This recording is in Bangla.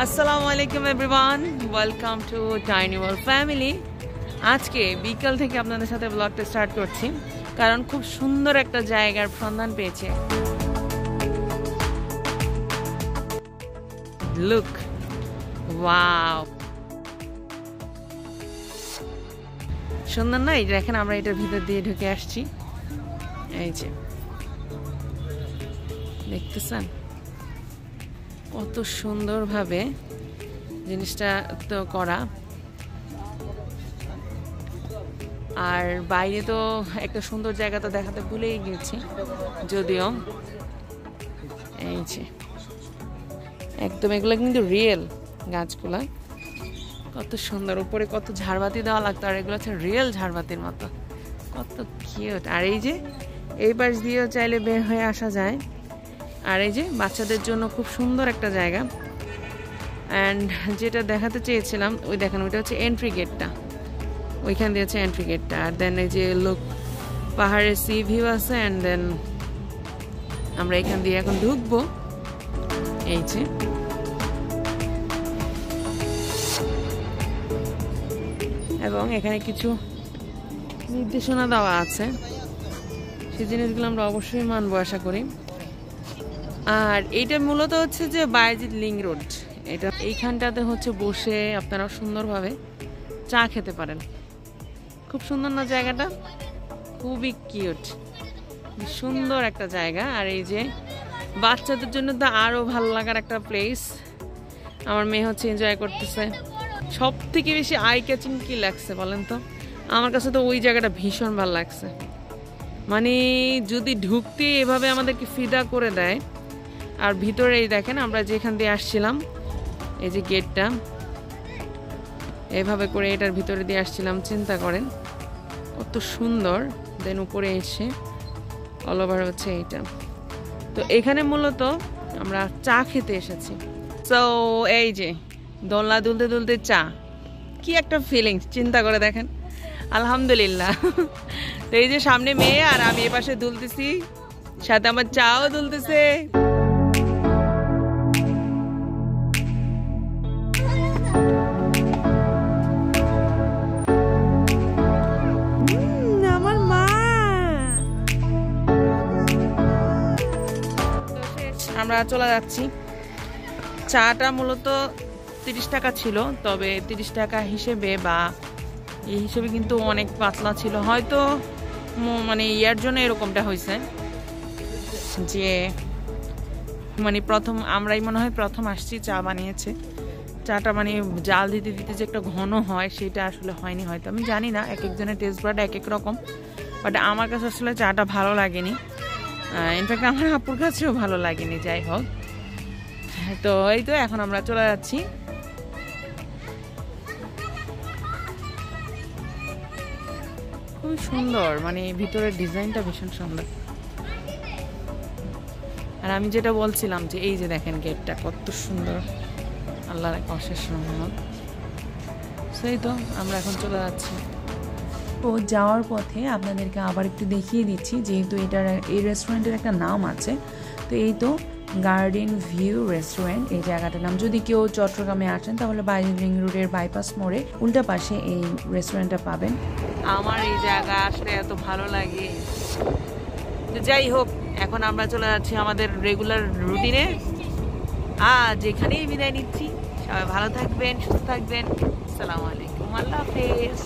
আসসালামু আলাইকুম everyone, welcome to tiny world family. আজকে বিকাল থেকে আপনাদের সাথে ব্লগটা স্টার্ট করছি, কারণ খুব সুন্দর একটা জায়গার সন্ধান পেয়েছে। লুক, ওয়াও, সুন্দর না? এই দেখেন, আমরা এটার ভিতর দিয়ে ঢুকে আসছি। এই যে দেখতেছেন কত সুন্দরভাবে জিনিসটা তো করা। আর বাইরে তো একটা সুন্দর জায়গা তো দেখাতে ভুলেই গেছি, যদিও এই যে একদম এগুলো কিন্তু রিয়েল গাছগুলা, কত সুন্দর। উপরে কত ঝাড়বাতি দেওয়া লাগতো, আর এগুলো হচ্ছে রিয়েল ঝাড়বাতির মতো, কত কিউট। আর এই যে এই পাশ দিয়েও চাইলে বের হয়ে আসা যায়। আর এই যে বাচ্চাদের জন্য খুব সুন্দর একটা জায়গা। অ্যান্ড যেটা দেখাতে চেয়েছিলাম, ওই দেখেন, ওইটা হচ্ছে এন্ট্রি গেটটা, ওইখান দিয়ে হচ্ছে এন্ট্রি গেটটা। আর দেন এই যে লোক পাহাড়ের সি ভিউ আছে। অ্যান্ড দেন আমরা এখান দিয়ে এখন ঢুকবো। এই যে এবং এখানে কিছু নির্দেশনা দেওয়া আছে, সেই জিনিসগুলো আমরা অবশ্যই মানবো আশা করি। আর এইটা মূলত হচ্ছে যে বায়েজিদ লিং রোড, এটা এইখানটাতে হচ্ছে বসে আপনারা সুন্দরভাবে চা খেতে পারেন। খুব সুন্দর না জায়গাটা? খুবই কিউট, সুন্দর একটা জায়গা। আর এই যে বাচ্চাদের জন্য তো আরও ভালো লাগার একটা প্লেস। আমার মেয়ে হচ্ছে এনজয় করতেছে। সব থেকে বেশি আই ক্যাচিং কি লাগছে বলেন তো? আমার কাছে তো ওই জায়গাটা ভীষণ ভালো লাগছে। মানে যদি ঢুকতে এভাবে আমাদেরকে ফিদা করে দেয়। আর ভিতরে এই দেখেন, আমরা যেখান দিয়ে আসছিলাম, এই যে গেটটা এভাবে করে এটার ভিতরে দিয়ে আসছিলাম, চিন্তা করেন কত সুন্দর। দেন উপরে এসে অল ওভার হচ্ছে এইটা। তো এখানে মূলত আমরা চা খেতে এসেছি। সো এই যে দোলনা দুলতে দুলতে চা, কি একটা ফিলিংস চিন্তা করে দেখেন। আলহামদুলিল্লাহ। তো এই যে সামনে মেয়ে আর আমি এ পাশে দুলতেছি, সাথে আমার চাও দুলতেছে। আমার মা। আমরা চলে যাচ্ছি। চাটা মূলত 30 টাকা ছিল, তবে 30 টাকা হিসেবে বা এই হিসেবে কিন্তু অনেক পাতলা ছিল। হয়তো মানে ইয়ার জন্য এরকমটা হয়েছে যে মানে আমরাই মনে হয় প্রথম আসছি, চা বানিয়েছে। চাটা মানে জাল দিতে দিতে যে একটা ঘন হয়, সেটা আসলে হয়নি হয়তো, আমি জানি না। এক একজনের টেস্ট বাড এক এক রকম, বাট আমার কাছে আসলে চাটা ভালো লাগেনি। ইনফ্যাক্ট আমার আপুর কাছেও ভালো লাগেনি। যাই হোক, তো এই তো এখন আমরা চলে যাচ্ছি। খুবই সুন্দর, মানে ভিতরের ডিজাইনটা ভীষণ সুন্দর। আর আমি যেটা বলছিলাম যে এই যে দেখেন গেটটা কত সুন্দর, আল্লাহর এক অশেষ রহমত। সেই তো আমরা এখন চলে যাচ্ছি। তো যাওয়ার পথে আপনাদেরকে আবার একটু দেখিয়ে দিচ্ছি, যেহেতু এই রেস্টুরেন্টের একটা নাম আছে। তো এই তো গার্ডেন ভিউ রেস্টুরেন্ট, এই জায়গাটার নাম। যদি কেউ চট্টগ্রামে আসেন তাহলে বায়েজিদ লিং রোডের বাইপাস মোড়ে উল্টা পাশে এই রেস্টুরেন্টটা পাবেন। আমার এই জায়গা আসলে এত ভালো লাগে। তো যাই হোক, এখন আমরা চলে যাচ্ছি আমাদের রেগুলার রুটিনে। আজ এখানেই বিদায় নিচ্ছি। সবাই ভালো থাকবেন, সুস্থ থাকবেন। আসসালামু আলাইকুম, আল্লাহ হাফেজ।